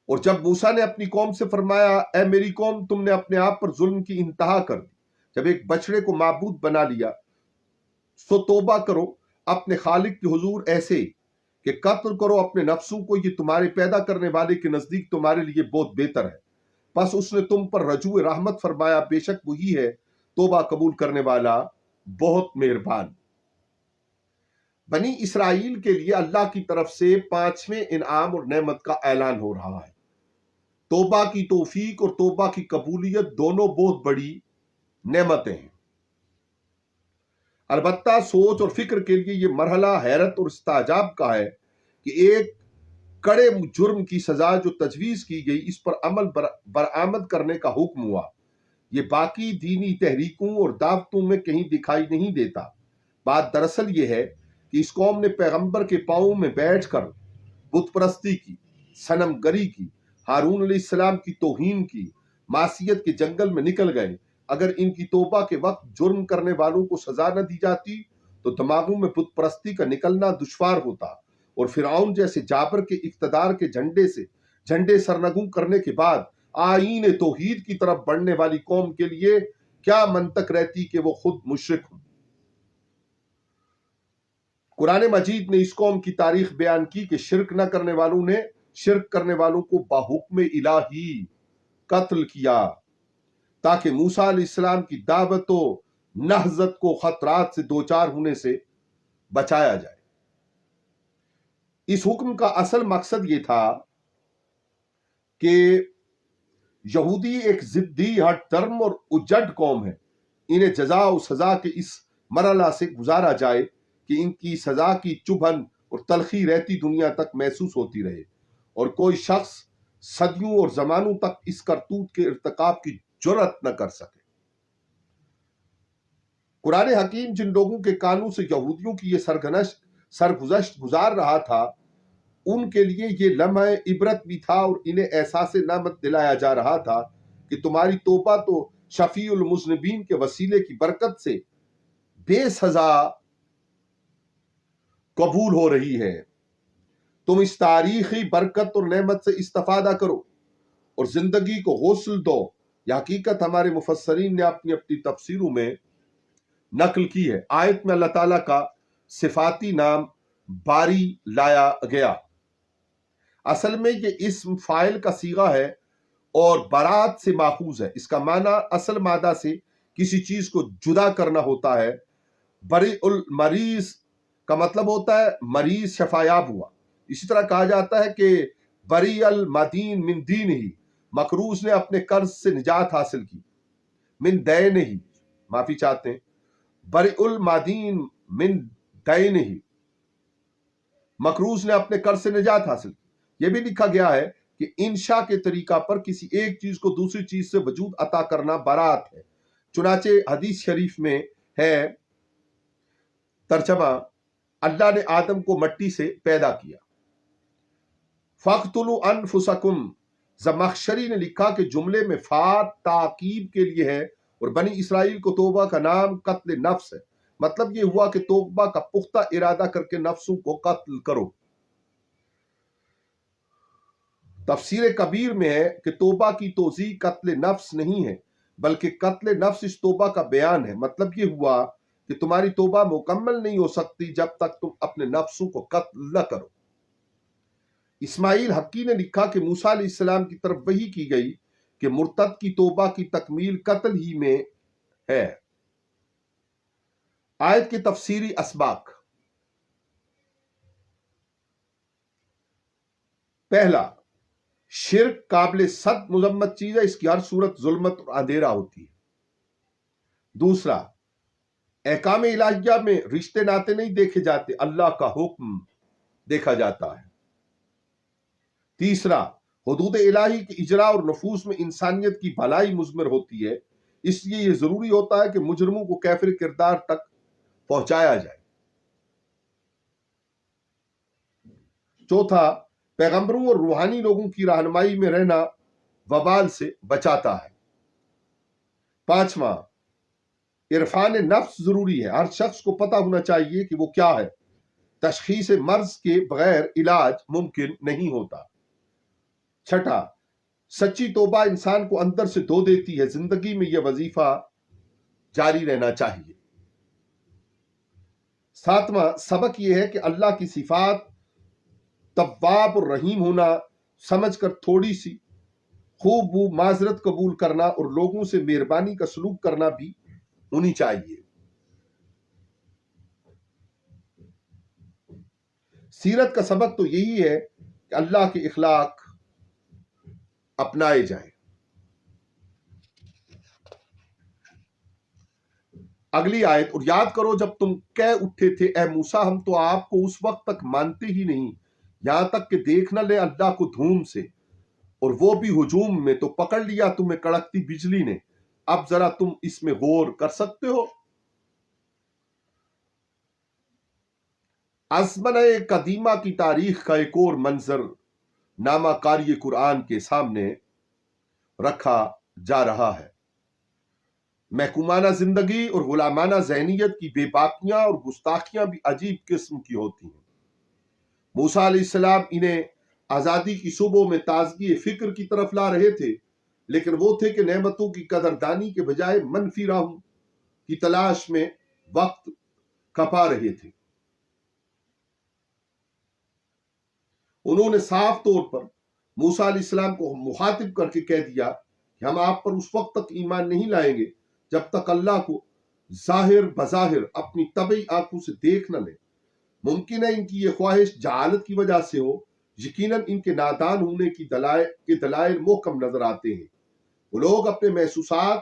اور جب موسیٰ نے اپنی قوم سے فرمایا اے میری قوم تم نے اپنے آپ پر ظلم کی انتہا کر دی جب ایک بچڑے کو معبود بنا لیا، سو توبہ کرو اپنے خالق کے حضور ایسے کہ قتل کرو اپنے نفسوں کو، یہ تمہارے پیدا کرنے والے کے نزدیک تمہارے لیے بہت بہتر ہے، بس اس نے تم پر رجوع رحمت فرمایا، بے شک وہی ہے توبہ قبول کرنے والا بہت مہربان۔ بنی اسرائیل کے لیے اللہ کی طرف سے 5ویں انعام اور نعمت کا اعلان ہو رہا ہے۔ توبہ کی توفیق اور توبہ کی قبولیت دونوں بہت بڑی نعمتیں ہیں۔ البتہ سوچ اور فکر کے لیے یہ مرحلہ حیرت اور استعجاب کا ہے کہ ایک کڑے جرم کی سزا جو تجویز کی گئی اس پر عمل برآمد کرنے کا حکم ہوا۔ یہ باقی دینی تحریکوں اور دعوتوں میں کہیں دکھائی نہیں دیتا۔ بات دراصل یہ ہے کہ اس قوم نے پیغمبر کے پاؤں میں بیٹھ کر بت پرستی کی، صنم گری کی، ہارون علیہ السلام کی توہین کی، معصیت کے جنگل میں نکل گئے۔ اگر ان کی توبہ کے وقت جرم کرنے والوں کو سزا نہ دی جاتی تو دماغوں میں بت پرستی کا نکلنا دشوار ہوتا، اور فرعون جیسے جابر کے اقتدار کے جھنڈے سرنگوں کرنے کے بعد آئین توحید کی طرف بڑھنے والی قوم کے لیے کیا منطق رہتی کہ وہ خود مشرک ہوں۔ قرآن مجید نے اس قوم کی تاریخ بیان کی کہ شرک کرنے والوں کو بحکم الہی قتل کیا تاکہ موسیٰ علیہ السلام کی دعوت و نہضت کو خطرات سے دوچار ہونے سے بچایا جائے۔ اس حکم کا اصل مقصد یہ تھا کہ یہودی ایک ضدی ہٹ درم اور اجڑ قوم ہے، انہیں جزا و سزا کے اس مرحلہ سے گزارا جائے کہ ان کی سزا کی چبھن اور تلخی رہتی دنیا تک محسوس ہوتی رہے اور کوئی شخص صدیوں اور زمانوں تک اس کرتوت کے ارتکاب کی جرأت نہ کر سکے۔ قرآن حکیم جن لوگوں کے کانوں سے یہودیوں کی یہ سرگزشت گزار رہا تھا ان کے لیے یہ لمحہ عبرت بھی تھا، اور انہیں احساس نعمت دلایا جا رہا تھا کہ تمہاری توبہ تو شفیع المذنبین کے وسیلے کی برکت سے بے سزا قبول ہو رہی ہے۔ تم اس تاریخی برکت اور نعمت سے استفادہ کرو اور زندگی کو غسل دو۔ یہ حقیقت ہمارے مفسرین نے اپنی تفسیروں میں نقل کی ہے۔ آیت میں اللہ تعالیٰ کا صفاتی نام باری لایا گیا۔ اصل میں یہ اسم فاعل کا صیغہ ہے اور برات سے ماخوذ ہے۔ اس کا معنی اصل مادہ سے کسی چیز کو جدا کرنا ہوتا ہے۔ بری المریض کا مطلب ہوتا ہے مریض شفایاب ہوا۔ اسی طرح کہا جاتا ہے کہ بری المدین من دین ہی، مقروض نے اپنے قرض سے نجات حاصل کی، من دین ہی معافی چاہتے ہیں، بری المدین من دین ہی، مکروز نے اپنے قرض سے نجات حاصل کی۔ یہ بھی لکھا گیا ہے کہ انشاء کے طریقہ پر کسی ایک چیز کو دوسری چیز سے وجود عطا کرنا برات ہے۔ چنانچہ حدیث شریف میں ہے ترجمہ، اللہ نے آدم کو مٹی سے پیدا کیا۔ فَاقْتُلُوا أَنفُسَكُمْ، زمخشری نے لکھا کہ جملے میں فا تاکید کے لیے ہے اور بنی اسرائیل کو توبہ کا نام قتل نفس ہے۔ مطلب یہ ہوا کہ توبہ کا پختہ ارادہ کر کے نفسوں کو قتل کرو۔ تفسیر کبیر میں ہے کہ توبہ کی توضیح قتل نفس نہیں ہے بلکہ قتل نفس اس توبہ کا بیان ہے۔ مطلب یہ ہوا کہ تمہاری توبہ مکمل نہیں ہو سکتی جب تک تم اپنے نفسوں کو قتل نہ کرو۔ اسماعیل حقی نے لکھا کہ موسیٰ علیہ السلام کی طرف وحی کی گئی کہ مرتد کی توبہ کی تکمیل قتل ہی میں ہے۔ آیت کے تفسیری اسباق: پہلا، شرک قابل صد مذمت چیز ہے، اس کی ہر صورت ظلمت اور اندھیرا ہوتی ہے۔ دوسرا، احکام الہیہ میں رشتے ناتے نہیں دیکھے جاتے، اللہ کا حکم دیکھا جاتا ہے۔ تیسرا، حدود الہی کی اجرا اور نفوس میں انسانیت کی بھلائی مضمر ہوتی ہے، اس لیے یہ ضروری ہوتا ہے کہ مجرموں کو کیفر کردار تک پہنچایا جائے۔ چوتھا، پیغمبروں اور روحانی لوگوں کی رہنمائی میں رہنا وبال سے بچاتا ہے۔ پانچواں، عرفان نفس ضروری ہے، ہر شخص کو پتہ ہونا چاہیے کہ وہ کیا ہے۔ تشخیص مرض کے بغیر علاج ممکن نہیں ہوتا۔ چھٹا، سچی توبہ انسان کو اندر سے دھو دیتی ہے، زندگی میں یہ وظیفہ جاری رہنا چاہیے۔ ساتواں سبق یہ ہے کہ اللہ کی صفات تواب اور رحیم ہونا سمجھ کر تھوڑی سی خوب معذرت قبول کرنا اور لوگوں سے مہربانی کا سلوک کرنا بھی ہونی چاہیے۔ سیرت کا سبق تو یہی ہے کہ اللہ کے اخلاق اپنائے جائیں۔ اگلی آیت: اور یاد کرو جب تم کہہ اٹھے تھے اے موسیٰ ہم تو آپ کو اس وقت تک مانتے ہی نہیں یہاں تک کہ دیکھ نہ لیں اللہ کو دھوم سے، اور وہ بھی ہجوم میں، تو پکڑ لیا تمہیں کڑکتی بجلی نے، اب ذرا تم اس میں غور کر سکتے ہو۔ ازمنہ قدیمہ کی تاریخ کا ایک اور منظر نامہ قاری قرآن کے سامنے رکھا جا رہا ہے۔ محکومانہ زندگی اور غلامانہ ذہنیت کی بے باکیاں اور گستاخیاں بھی عجیب قسم کی ہوتی ہیں۔ موسیٰ علیہ السلام انہیں آزادی کی صبح میں تازگی فکر کی طرف لا رہے تھے، لیکن وہ تھے کہ نعمتوں کی قدردانی کے بجائے منفی راہوں کی تلاش میں وقت کھپا رہے تھے۔ انہوں نے صاف طور پر موسیٰ علیہ السلام کو مخاطب کر کے کہہ دیا کہ ہم آپ پر اس وقت تک ایمان نہیں لائیں گے جب تک اللہ کو ظاہر بظاہر اپنی طبعی آنکھوں سے دیکھ نہ لیں۔ ممکن ہے ان کی یہ خواہش جہالت کی وجہ سے ہو، یقیناً ان کے نادان ہونے کی دلائل محکم نظر آتے ہیں۔ وہ لوگ اپنے محسوسات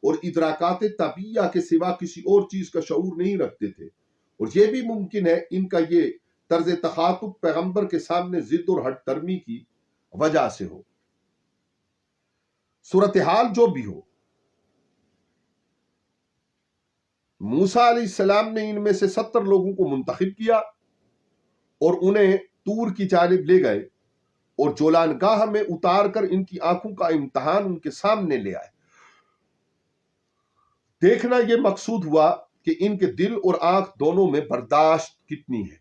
اور ادراکات طبیعیہ کے سوا کسی اور چیز کا شعور نہیں رکھتے تھے، اور یہ بھی ممکن ہے ان کا یہ طرز تخاطب پیغمبر کے سامنے ضد اور ہٹ درمی کی وجہ سے ہو۔ صورتحال جو بھی ہو، موسیٰ علیہ السلام نے ان میں سے 70 لوگوں کو منتخب کیا اور انہیں طور کی جانب لے گئے اور جولان گاہ میں اتار کر ان کی آنکھوں کا امتحان ان کے سامنے لے آئے۔ دیکھنا یہ مقصود ہوا کہ ان کے دل اور آنکھ دونوں میں برداشت کتنی ہے۔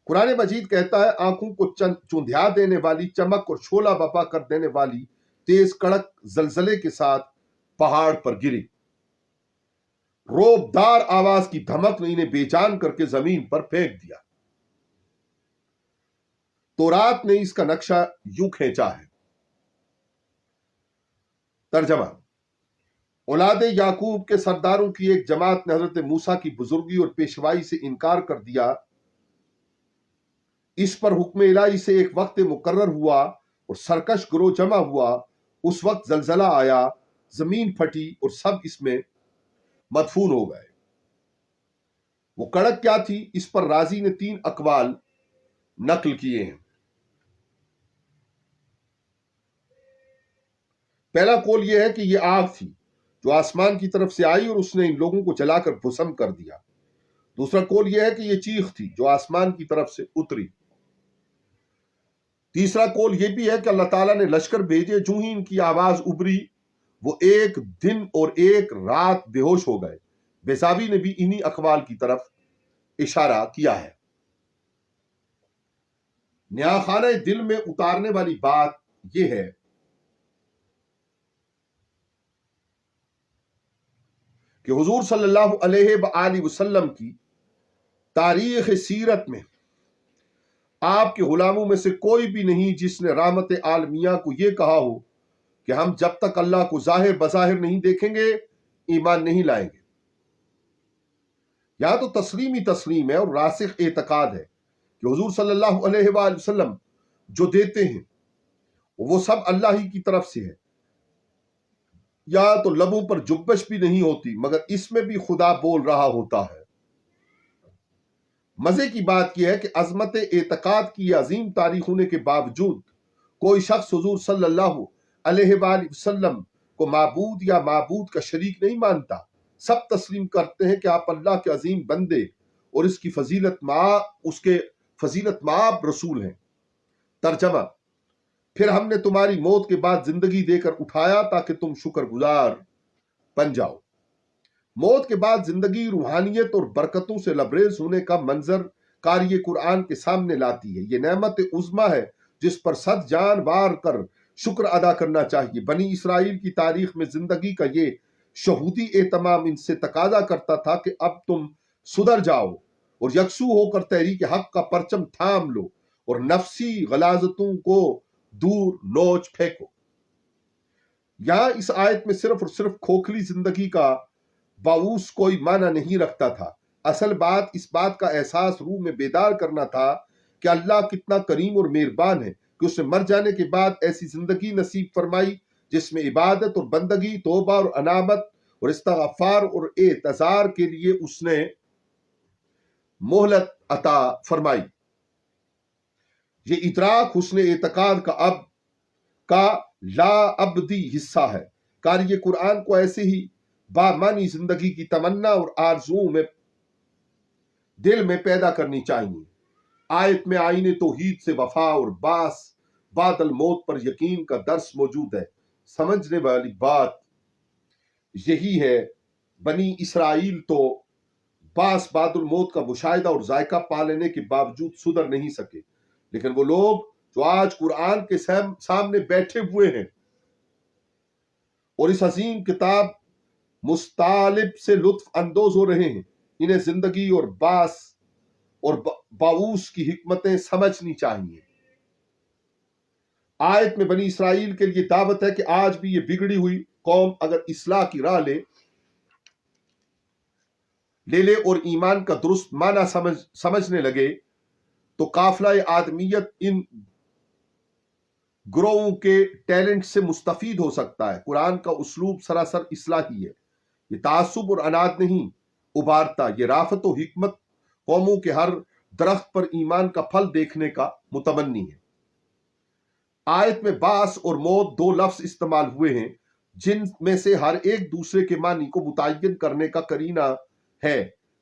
قرآن مجید کہتا ہے آنکھوں کو چندھیا دینے والی چمک اور شعلہ بپا کر دینے والی تیز کڑک زلزلے کے ساتھ پہاڑ پر گری۔ روبدار آواز کی دھمک نے انہیں بے جان کر کے زمین پر پھینک دیا۔ تورات نے اس کا نقشہ یوں کھینچا ہے۔ ترجمہ: اولاد یعقوب کے سرداروں کی ایک جماعت نے حضرت موسیٰ کی بزرگی اور پیشوائی سے انکار کر دیا۔ اس پر حکم الہی سے ایک وقت مقرر ہوا اور سرکش گروہ جمع ہوا۔ اس وقت زلزلہ آیا، زمین پھٹی اور سب اس میں مدفون ہو گئے۔ وہ کڑک کیا تھی، اس پر رازی نے 3 اقوال نقل کیے ہیں۔ پہلا قول یہ ہے کہ یہ آگ تھی جو آسمان کی طرف سے آئی اور اس نے ان لوگوں کو جلا کر بھسم کر دیا۔ دوسرا قول یہ ہے کہ یہ چیخ تھی جو آسمان کی طرف سے اتری۔ تیسرا قول یہ بھی ہے کہ اللہ تعالیٰ نے لشکر بھیجے، جو ہی ان کی آواز ابری وہ 1 دن اور 1 رات بے ہوش ہو گئے۔ بیزاوی نے بھی انہی اقوال کی طرف اشارہ کیا ہے۔ نیاخانہ دل میں اتارنے والی بات یہ ہے کہ حضور صلی اللہ علیہ وآلہ وسلم کی تاریخ سیرت میں آپ کے غلاموں میں سے کوئی بھی نہیں جس نے رحمت عالمیہ کو یہ کہا ہو کہ ہم جب تک اللہ کو ظاہر بظاہر نہیں دیکھیں گے ایمان نہیں لائیں گے۔ یہاں تو تسلیم ہے اور راسخ اعتقاد ہے کہ حضور صلی اللہ علیہ وآلہ وسلم جو دیتے ہیں وہ سب اللہ ہی کی طرف سے ہے۔ یا تو لبوں پر جبش بھی نہیں ہوتی مگر اس میں بھی خدا بول رہا ہوتا ہے۔ مزے کی بات یہ ہے کہ عظمت اعتقاد کی عظیم تاریخ ہونے کے باوجود کوئی شخص حضور صلی اللہ علیہ وآلہ وسلم کو معبود یا معبود کا شریک نہیں مانتا۔ سب تسلیم کرتے ہیں کہ آپ اللہ کے عظیم بندے اور اس کے فضیلت مآب رسول ہیں۔ ترجمہ: پھر ہم نے تمہاری موت کے بعد زندگی دے کر اٹھایا تاکہ تم شکر گزار بن جاؤ۔ موت کے بعد زندگی روحانیت اور برکتوں سے لبریز ہونے کا منظر قاری قرآن کے سامنے لاتی ہے۔ یہ نعمت عظمیٰ ہے جس پر 100 جان وار کر شکر ادا کرنا چاہیے۔ بنی اسرائیل کی تاریخ میں زندگی کا یہ شہودی اہتمام ان سے تقاضا کرتا تھا کہ اب تم سدھر جاؤ اور یکسو ہو کر تحریک حق کا پرچم تھام لو اور نفسی غلاظتوں کو دور نوچ پھینکو۔ یہاں اس آیت میں صرف اور صرف کھوکھلی زندگی کا باعث کوئی معنی نہیں رکھتا تھا۔ اصل بات اس بات کا احساس روح میں بیدار کرنا تھا کہ اللہ کتنا کریم اور مہربان ہے کہ اس نے مر جانے کے بعد ایسی زندگی نصیب فرمائی جس میں عبادت اور بندگی، توبہ اور انابت اور استغفار اور اعتذار کے لیے اس نے مہلت عطا فرمائی۔ یہ ادراک حسن اعتقاد کا لا ابدی حصہ ہے۔ قاری قرآن کو ایسے ہی بامانی زندگی کی تمنا اور آرزوؤں میں دل میں پیدا کرنی چاہیے۔ آیت میں آئین توحید سے وفا اور باس بعد الموت پر یقین کا درس موجود ہے۔ سمجھنے والی بات یہی ہے بنی اسرائیل تو باس بعد الموت کا مشاہدہ اور ذائقہ پا لینے کے باوجود سدھر نہیں سکے، لیکن وہ لوگ جو آج قرآن کے سامنے بیٹھے ہوئے ہیں اور اس عظیم کتاب مستالب سے لطف اندوز ہو رہے ہیں، انہیں زندگی اور باس اور باعوث کی حکمتیں سمجھنی چاہیے۔ آیت میں بنی اسرائیل کے لیے دعوت ہے کہ آج بھی یہ بگڑی ہوئی قوم اگر اصلاح کی راہ لے لے اور ایمان کا درست معنی سمجھنے لگے تو قافلہ آدمیت ان گروہوں کے ٹیلنٹ سے مستفید ہو سکتا ہے۔ قرآن کا اسلوب سراسر اصلاحی ہے، یہ تعصب اور عناد نہیں ابھارتا، یہ رافت و حکمت قوموں کے ہر درخت پر ایمان کا پھل دیکھنے کا متمنی ہے۔ آیت میں باس اور موت 2 لفظ استعمال ہوئے ہیں جن میں سے ہر ایک دوسرے کے معنی کو متعین کرنے کا قرینہ ہے،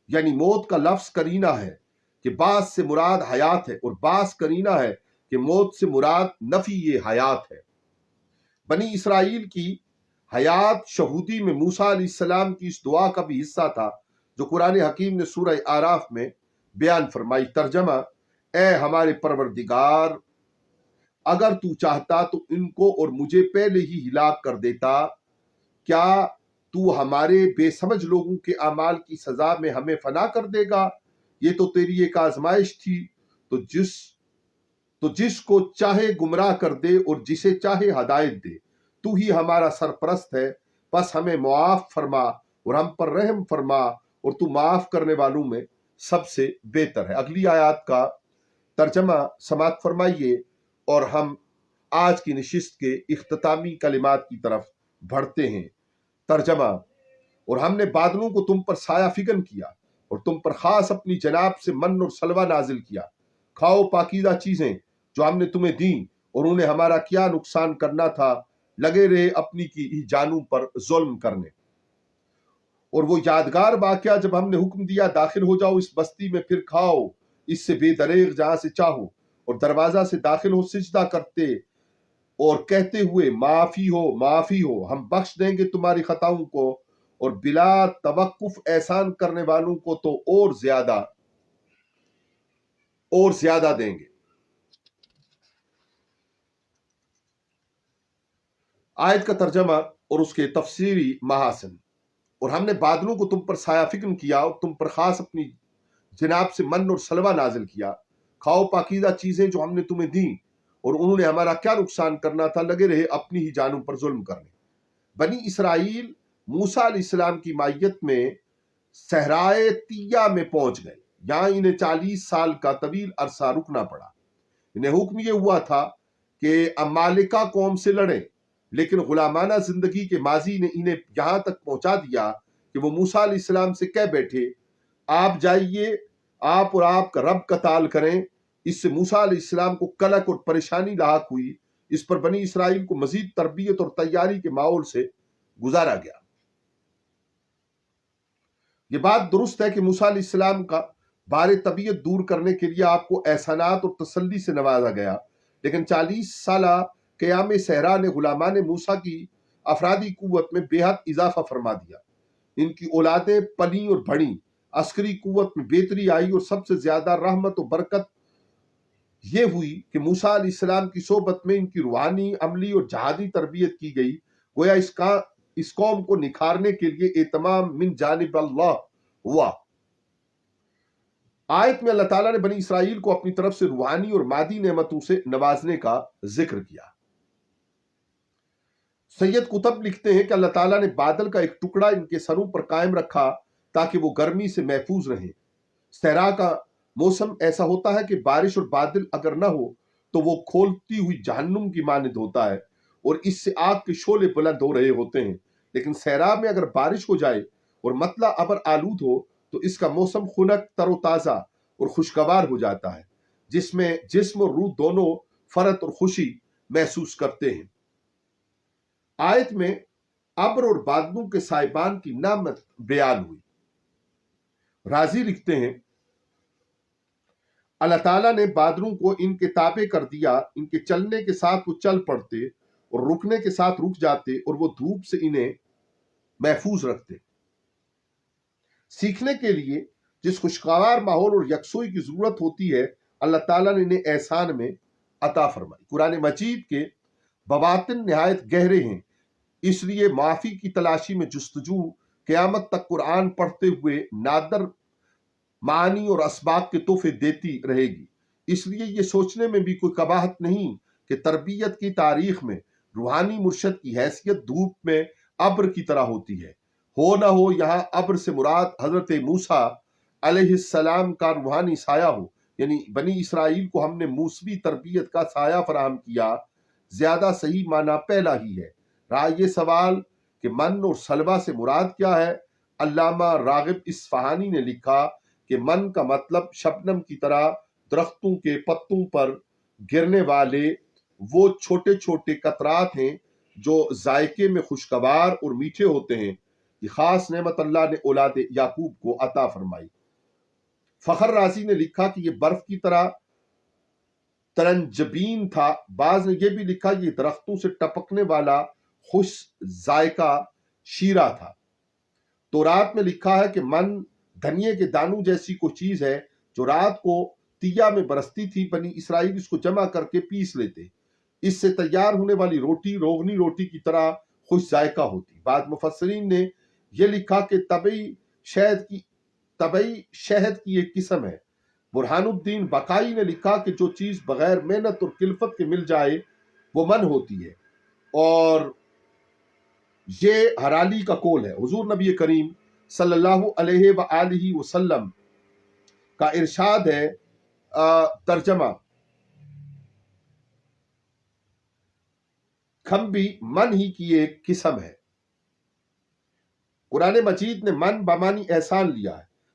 یعنی موت کا لفظ قرینہ ہے کہ باس سے مراد حیات ہے اور باس قرینہ ہے کہ موت سے مراد نفی حیات ہے۔ بنی اسرائیل کی حیات شہودی میں موسیٰ علیہ السلام کی اس دعا کا بھی حصہ تھا جو قرآن حکیم نے سورہ اعراف میں بیان فرمائی۔ ترجمہ: اے ہمارے پروردگار، اگر تو چاہتا تو ان کو اور مجھے پہلے ہی ہلاک کر دیتا، کیا تو ہمارے بے سمجھ لوگوں کے اعمال کی سزا میں ہمیں فنا کر دے گا؟ یہ تو تیری ایک آزمائش تھی، تو جس کو چاہے گمراہ کر دے اور جسے چاہے ہدایت دے۔ تو ہی ہمارا سرپرست ہے، پس ہمیں معاف فرما اور ہم پر رحم فرما اور تو معاف کرنے والوں میں سب سے بہتر ہے۔ اگلی آیات کا ترجمہ سماعت فرمائیے اور ہم آج کی نشست کے اختتامی کلمات کی طرف بڑھتے ہیں۔ ترجمہ: اور ہم نے بادلوں کو تم پر سایہ فگن کیا اور تم پر خاص اپنی جناب سے من اور سلوہ نازل کیا، کھاؤ پاکیزہ چیزیں جو ہم نے تمہیں دیں، اور انہیں ہمارا کیا نقصان کرنا تھا، لگے رہے اپنی کی ہی جانوں پر ظلم کرنے۔ اور وہ یادگار واقعہ جب ہم نے حکم دیا داخل ہو جاؤ اس بستی میں، پھر کھاؤ اس سے بے دریغ جہاں سے چاہو، اور دروازہ سے داخل ہو سجدہ کرتے اور کہتے ہوئے معافی ہو معافی ہو، ہم بخش دیں گے تمہاری خطاؤں کو، اور بلا توقف احسان کرنے والوں کو تو اور زیادہ دیں گے۔ آیت کا ترجمہ اور اس کے تفسیری محاسن۔ اور ہم نے بادلوں کو تم پر سایہ فکن کیا، اور تم پر خاص اپنی جناب سے من اور سلوہ نازل کیا، کھاؤ پاکیزہ چیزیں جو ہم نے تمہیں دیں، اور انہوں نے ہمارا کیا نقصان کرنا تھا، لگے رہے اپنی ہی جانوں پر ظلم کرنے۔ بنی اسرائیل موسیٰ علیہ السلام کی معیت میں صحرائے طیہ میں پہنچ گئے۔ یہاں انہیں 40 سال کا طویل عرصہ رکنا پڑا۔ انہیں حکم یہ ہوا تھا کہ امالکہ قوم سے لڑیں، لیکن غلامانہ زندگی کے ماضی نے انہیں یہاں تک پہنچا دیا کہ وہ موسیٰ علیہ السلام سے کہہ بیٹھے، آپ جائیے، آپ اور آپ کا رب قتال کریں۔ اس سے موسیٰ علیہ السلام کو کلک اور پریشانی لاحق ہوئی۔ اس پر بنی اسرائیل کو مزید تربیت اور تیاری کے ماحول سے گزارا گیا۔ یہ بات درست ہے کہ موسیٰ علیہ السلام کا بار طبیعت دور کرنے کے لیے آپ کو احسانات اور تسلی سے نوازا گیا، لیکن 40 سالہ قیام صحرا نے غلامان موسیٰ کی افرادی قوت میں بے حد اضافہ فرما دیا۔ ان کی اولادیں پلی اور بڑھیں، عسکری قوت میں بہتری آئی، اور سب سے زیادہ رحمت و برکت یہ ہوئی کہ موسیٰ علیہ السلام کی صحبت میں ان کی روحانی، عملی اور جہادی تربیت کی گئی۔ گویا اس قوم کو نکھارنے کے لیے اہتمام من جانب اللہ ہوا۔ آیت میں اللہ تعالیٰ نے بنی اسرائیل کو اپنی طرف سے روحانی اور مادی نعمتوں سے نوازنے کا ذکر کیا۔ سید قطب لکھتے ہیں کہ اللہ تعالیٰ نے بادل کا ایک ٹکڑا ان کے سروں پر قائم رکھا تاکہ وہ گرمی سے محفوظ رہیں۔ صحرا کا موسم ایسا ہوتا ہے کہ بارش اور بادل اگر نہ ہو تو وہ کھولتی ہوئی جہنم کی مانند ہوتا ہے، اور اس سے آگ کے شعلے بلند ہو رہے ہوتے ہیں۔ لیکن صحرا میں اگر بارش ہو جائے اور مطلع ابر آلود ہو تو اس کا موسم خنک، تر و تازہ اور خوشگوار ہو جاتا ہے، جس میں جسم اور روح دونوں فرحت اور خوشی محسوس کرتے ہیں۔ آیت میں ابر اور بادلوں کے سائبان کی نعمت بیان ہوئی۔ رازی لکھتے ہیں، اللہ تعالیٰ نے بادلوں کو ان کے تابع کر دیا، ان کے چلنے کے ساتھ وہ چل پڑتے اور رکنے کے ساتھ رک جاتے، اور وہ دھوپ سے انہیں محفوظ رکھتے۔ سیکھنے کے لیے جس خوشگوار ماحول اور یکسوئی کی ضرورت ہوتی ہے، اللہ تعالیٰ نے انہیں احسان میں عطا فرمائی۔ قرآن مجید کے بواطن نہایت گہرے ہیں، اس لیے معافی کی تلاشی میں جستجو قیامت تک قرآن پڑھتے ہوئے نادر معانی اور اسباق کے تحفے دیتی رہے گی۔ اس لیے یہ سوچنے میں بھی کوئی قباحت نہیں کہ تربیت کی تاریخ میں روحانی مرشد کی حیثیت دھوپ میں ابر کی طرح ہوتی ہے۔ ہو نہ ہو یہاں ابر سے مراد حضرت موسیٰ علیہ السلام کا روحانی سایہ ہو، یعنی بنی اسرائیل کو ہم نے موسوی تربیت کا سایہ فراہم کیا۔ زیادہ صحیح معنی پہلا ہی ہے۔ رہا یہ سوال کہ من اور سلوہ سے مراد کیا ہے، علامہ راغب اصفہانی نے لکھا کہ من کا مطلب شبنم کی طرح درختوں کے پتوں پر گرنے والے وہ چھوٹے چھوٹے قطرات ہیں جو ذائقے میں خوشگوار اور میٹھے ہوتے ہیں۔ یہ خاص نعمت اللہ نے اولاد یعقوب کو عطا فرمائی۔ فخر رازی نے لکھا کہ یہ برف کی طرح ترنجبین تھا۔ بعض نے یہ بھی لکھا یہ درختوں سے ٹپکنے والا خوش ذائقہ شیرہ تھا۔ تورات میں لکھا ہے کہ من دھنیے کے دانوں جیسی کوئی چیز ہے جو رات کو تیہ میں برستی تھی، بنی اسرائیل اس کو جمع کر کے پیس لیتے، اس سے تیار ہونے والی روٹی روغنی روٹی کی طرح خوش ذائقہ ہوتی۔ بعض مفسرین نے یہ لکھا کہ طبعی شہد کی ایک قسم ہے۔ برہان الدین بقائی نے لکھا کہ جو چیز بغیر محنت اور کلفت کے مل جائے وہ من ہوتی ہے، اور یہ ہرالی کا قول ہے۔ حضور نبی کریم صلی اللہ علیہ وآلہ وسلم کا ارشاد ہے، ترجمہ کھم بھی من ہی کی ایک قسم ہے۔ قرآن مجید نے من بمانی احسان لیا ہے۔